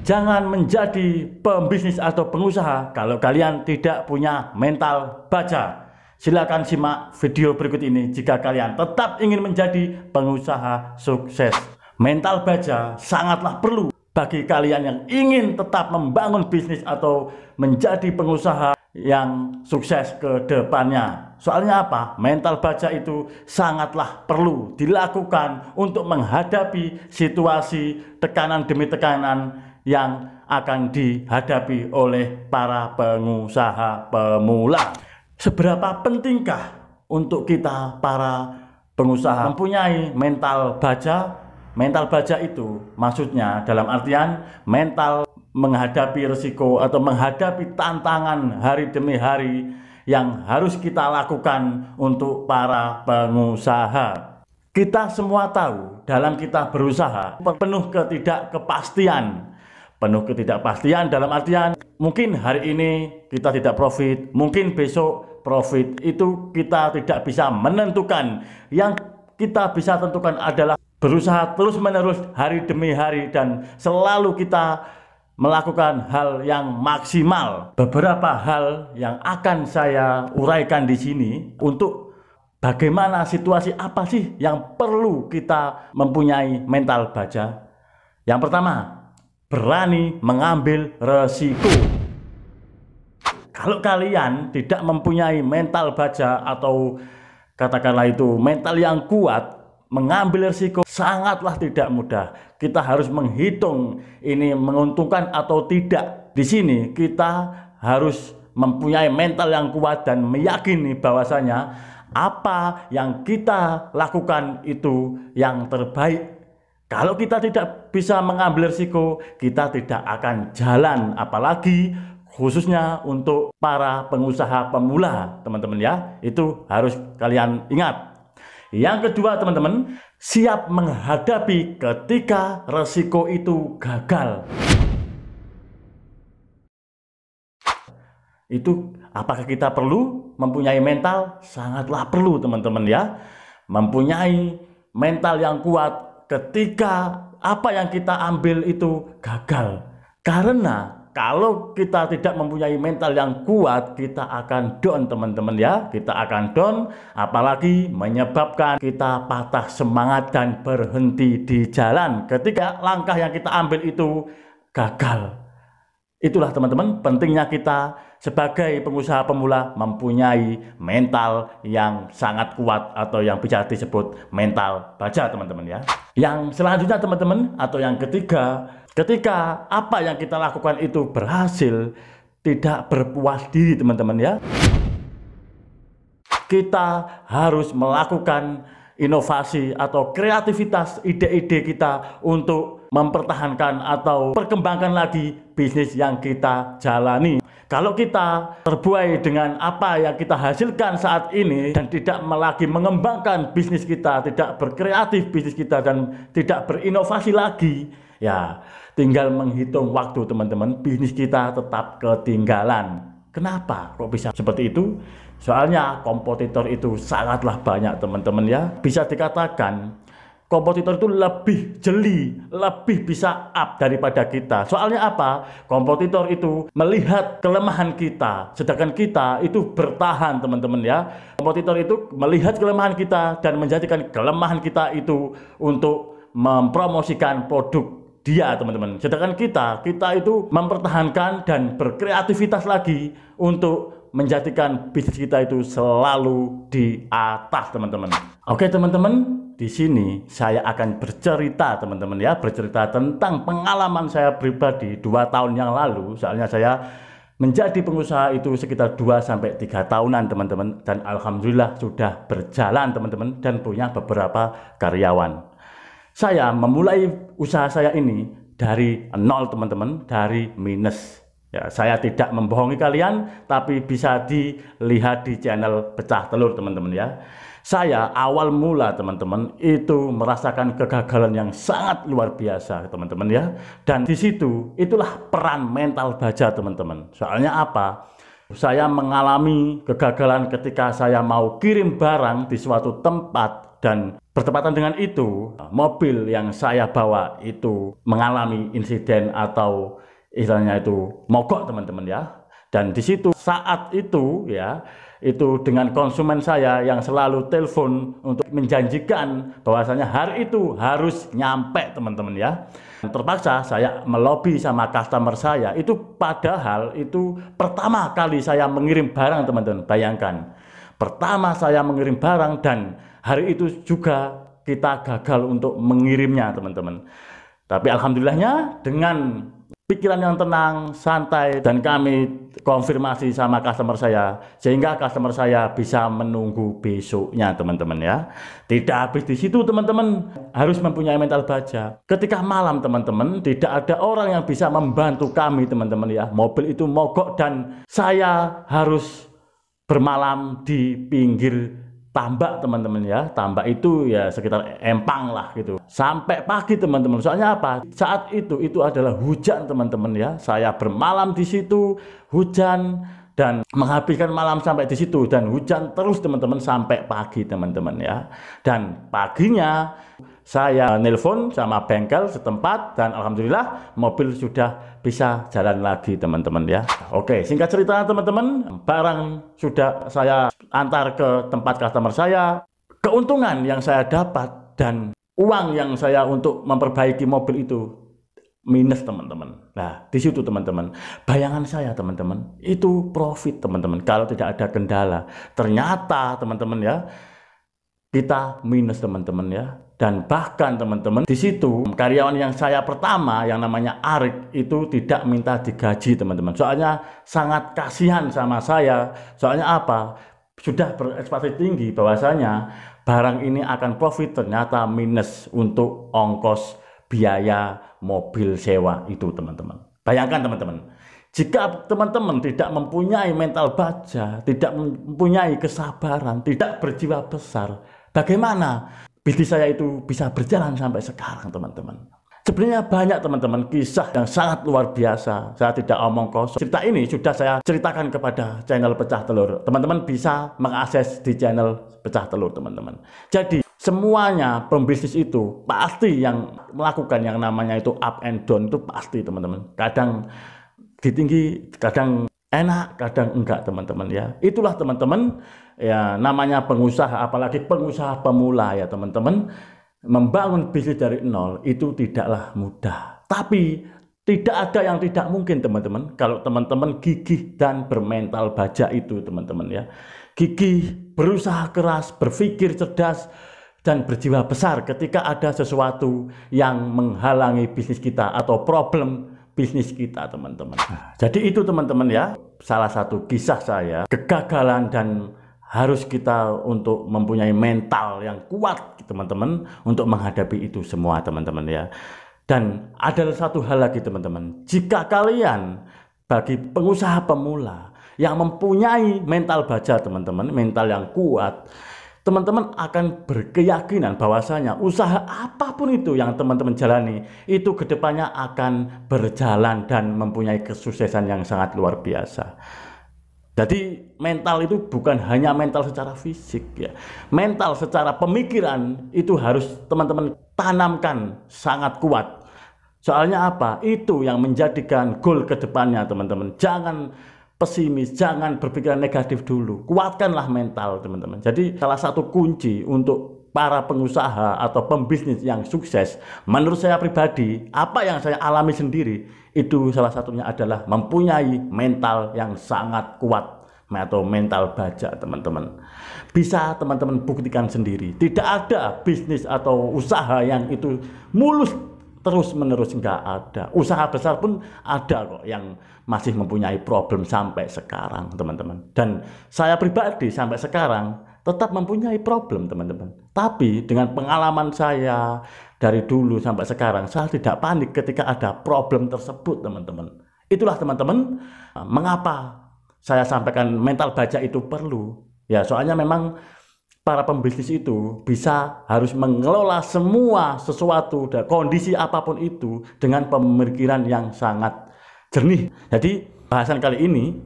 Jangan menjadi pembisnis atau pengusaha kalau kalian tidak punya mental baja. Silakan simak video berikut ini jika kalian tetap ingin menjadi pengusaha sukses. Mental baja sangatlah perlu bagi kalian yang ingin tetap membangun bisnis atau menjadi pengusaha yang sukses ke depannya. Soalnya apa? Mental baja itu sangatlah perlu dilakukan untuk menghadapi situasi tekanan demi tekanan yang akan dihadapi oleh para pengusaha pemula. Seberapa pentingkah untuk kita para pengusaha mempunyai mental baja? Mental baja itu maksudnya dalam artian mental menghadapi risiko atau menghadapi tantangan hari demi hari yang harus kita lakukan untuk para pengusaha. Kita semua tahu dalam kita berusaha penuh ketidakpastian. Penuh ketidakpastian dalam artian mungkin hari ini kita tidak profit, mungkin besok profit. Itu kita tidak bisa menentukan. Yang kita bisa tentukan adalah berusaha terus menerus hari demi hari dan selalu kita melakukan hal yang maksimal. Beberapa hal yang akan saya uraikan di sini untuk bagaimana situasi apa sih yang perlu kita mempunyai mental baja. Yang pertama, berani mengambil resiko. Kalau kalian tidak mempunyai mental baja atau katakanlah itu mental yang kuat, mengambil resiko sangatlah tidak mudah. Kita harus menghitung ini menguntungkan atau tidak. Di sini kita harus mempunyai mental yang kuat dan meyakini bahwasanya apa yang kita lakukan itu yang terbaik. Kalau kita tidak bisa mengambil risiko, kita tidak akan jalan, apalagi khususnya untuk para pengusaha pemula, teman-teman ya. Itu harus kalian ingat. Yang kedua, teman-teman, siap menghadapi ketika risiko itu gagal. Itu apakah kita perlu mempunyai mental? Sangatlah perlu, teman-teman ya. Mempunyai mental yang kuat ketika apa yang kita ambil itu gagal. Karena kalau kita tidak mempunyai mental yang kuat, kita akan down, teman-teman ya. Kita akan down, apalagi menyebabkan kita patah semangat dan berhenti di jalan ketika langkah yang kita ambil itu gagal. Itulah teman-teman pentingnya kita sebagai pengusaha pemula mempunyai mental yang sangat kuat atau yang bisa disebut mental baja, teman-teman ya. Yang selanjutnya, teman-teman, atau yang ketiga, ketika apa yang kita lakukan itu berhasil, tidak berpuas diri, teman-teman ya. Kita harus melakukan inovasi atau kreativitas ide-ide kita untuk mempertahankan atau perkembangkan lagi bisnis yang kita jalani. Kalau kita terbuai dengan apa yang kita hasilkan saat ini dan tidak lagi mengembangkan bisnis kita, tidak berkreatif bisnis kita dan tidak berinovasi lagi, ya tinggal menghitung waktu, teman-teman, bisnis kita tetap ketinggalan. Kenapa kok bisa seperti itu? Soalnya kompetitor itu sangatlah banyak, teman-teman ya. Bisa dikatakan kompetitor itu lebih jeli, lebih bisa up daripada kita. Soalnya apa? Kompetitor itu melihat kelemahan kita, sedangkan kita itu bertahan, teman-teman ya. Kompetitor itu melihat kelemahan kita dan menjadikan kelemahan kita itu untuk mempromosikan produk dia, teman-teman. Sedangkan kita itu mempertahankan dan berkreativitas lagi untuk menjadikan bisnis kita itu selalu di atas, teman-teman. Oke, teman-teman, di sini saya akan bercerita, teman-teman ya, bercerita tentang pengalaman saya pribadi 2 tahun yang lalu. Soalnya saya menjadi pengusaha itu sekitar 2-3 tahunan, teman-teman, dan alhamdulillah sudah berjalan, teman-teman, dan punya beberapa karyawan. Saya memulai usaha saya ini dari nol, teman-teman, dari minus. Ya, saya tidak membohongi kalian, tapi bisa dilihat di channel Pecah Telur, teman-teman ya. Saya awal mula, teman-teman, itu merasakan kegagalan yang sangat luar biasa, teman-teman ya. Dan di situ itulah peran mental baja, teman-teman. Soalnya apa? Saya mengalami kegagalan ketika saya mau kirim barang di suatu tempat Dan bertepatan dengan itu, mobil yang saya bawa itu mengalami insiden atau istilahnya itu mogok teman-teman ya. Dan di situ saat itu ya, itu dengan konsumen saya yang selalu telepon untuk menjanjikan bahwasanya hari itu harus nyampe teman-teman ya. Terpaksa saya melobi sama customer saya, itu padahal itu pertama kali saya mengirim barang teman-teman. Bayangkan, pertama saya mengirim barang dan hari itu juga kita gagal untuk mengirimnya teman-teman. Tapi alhamdulillahnya dengan pikiran yang tenang, santai, dan kami konfirmasi sama customer saya, sehingga customer saya bisa menunggu besoknya teman-teman ya. Tidak habis di situ teman-teman, harus mempunyai mental baja. Ketika malam teman-teman, tidak ada orang yang bisa membantu kami teman-teman ya. Mobil itu mogok dan saya harus bermalam di pinggir tambak teman-teman ya. Tambak itu ya sekitar empang lah gitu. Sampai pagi teman-teman. Soalnya apa? Saat itu adalah hujan teman-teman ya. Saya bermalam di situ, hujan, dan menghabiskan malam sampai di situ dan hujan terus teman-teman sampai pagi teman-teman ya. Dan paginya saya nelpon sama bengkel setempat dan alhamdulillah mobil sudah bisa jalan lagi teman-teman ya. Oke, singkat cerita teman-teman, barang sudah saya antar ke tempat customer saya. Keuntungan yang saya dapat dan uang yang saya untuk memperbaiki mobil itu minus teman-teman. Nah, di situ teman-teman, bayangan saya teman-teman, itu profit teman-teman kalau tidak ada kendala. Ternyata teman-teman ya, kita minus teman-teman ya. Dan bahkan teman-teman di situ karyawan yang saya pertama yang namanya Arik itu tidak minta digaji teman-teman. Soalnya sangat kasihan sama saya. Soalnya apa? Sudah berekspektasi tinggi bahwasanya barang ini akan profit, ternyata minus untuk ongkos biaya mobil sewa itu teman-teman. Bayangkan teman-teman, jika teman-teman tidak mempunyai mental baja, tidak mempunyai kesabaran, tidak berjiwa besar, bagaimana bisnis saya itu bisa berjalan sampai sekarang teman-teman. Sebenarnya banyak teman-teman kisah yang sangat luar biasa. Saya tidak omong kosong. Cerita ini sudah saya ceritakan kepada channel Pecah Telur. Teman-teman bisa mengakses di channel Pecah Telur teman-teman. Jadi semuanya pembisnis itu pasti yang melakukan yang namanya itu up and down itu pasti teman-teman. Kadang ditinggi, kadang enak, kadang enggak teman-teman ya. Itulah teman-teman ya namanya pengusaha, apalagi pengusaha pemula ya teman-teman. Membangun bisnis dari nol itu tidaklah mudah. Tapi tidak ada yang tidak mungkin teman-teman. Kalau teman-teman gigih dan bermental baja itu teman-teman ya. Gigih, berusaha keras, berpikir cerdas, dan berjiwa besar ketika ada sesuatu yang menghalangi bisnis kita atau problem bisnis kita teman-teman. Jadi itu teman-teman ya, salah satu kisah saya, kegagalan dan harus kita untuk mempunyai mental yang kuat teman-teman untuk menghadapi itu semua teman-teman ya. Dan ada satu hal lagi teman-teman, jika kalian bagi pengusaha pemula yang mempunyai mental baja teman-teman, mental yang kuat, teman-teman akan berkeyakinan bahwasanya usaha apapun itu yang teman-teman jalani itu kedepannya akan berjalan dan mempunyai kesuksesan yang sangat luar biasa. Jadi mental itu bukan hanya mental secara fisik ya. Mental secara pemikiran itu harus teman-teman tanamkan sangat kuat. Soalnya apa? Itu yang menjadikan goal ke depannya teman-teman. Jangan pesimis, jangan berpikiran negatif dulu. Kuatkanlah mental teman-teman. Jadi salah satu kunci untuk para pengusaha atau pembisnis yang sukses, menurut saya pribadi, apa yang saya alami sendiri, itu salah satunya adalah mempunyai mental yang sangat kuat atau mental baja teman-teman. Bisa teman-teman buktikan sendiri. Tidak ada bisnis atau usaha yang itu mulus terus-menerus, nggak ada. Usaha besar pun ada kok yang masih mempunyai problem sampai sekarang teman-teman. Dan saya pribadi sampai sekarang tetap mempunyai problem teman-teman. Tapi dengan pengalaman saya dari dulu sampai sekarang, saya tidak panik ketika ada problem tersebut teman-teman. Itulah teman-teman mengapa saya sampaikan mental baja itu perlu. Ya soalnya memang para pembisnis itu bisa harus mengelola semua sesuatu dan kondisi apapun itu dengan pemikiran yang sangat jernih. Jadi bahasan kali ini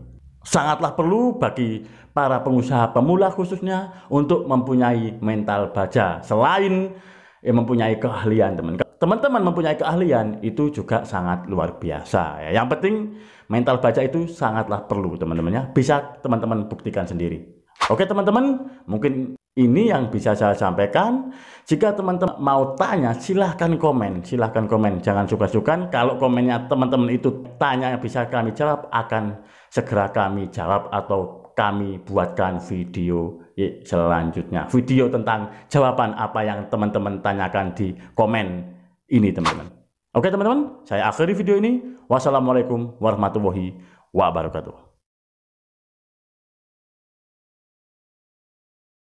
sangatlah perlu bagi para pengusaha pemula khususnya untuk mempunyai mental baja. Selain mempunyai keahlian, teman-teman mempunyai keahlian itu juga sangat luar biasa ya. Yang penting mental baja itu sangatlah perlu teman-teman ya. Bisa teman-teman buktikan sendiri. Oke teman-teman, mungkin ini yang bisa saya sampaikan. Jika teman-teman mau tanya, silahkan komen, jangan sungkan-sungkan. Kalau komennya teman-teman itu tanya yang bisa kami jawab, akan segera kami jawab atau kami buatkan video selanjutnya. Video tentang jawaban apa yang teman-teman tanyakan di komen ini teman-teman. Oke teman-teman, saya akhiri video ini. Wassalamualaikum warahmatullahi wabarakatuh.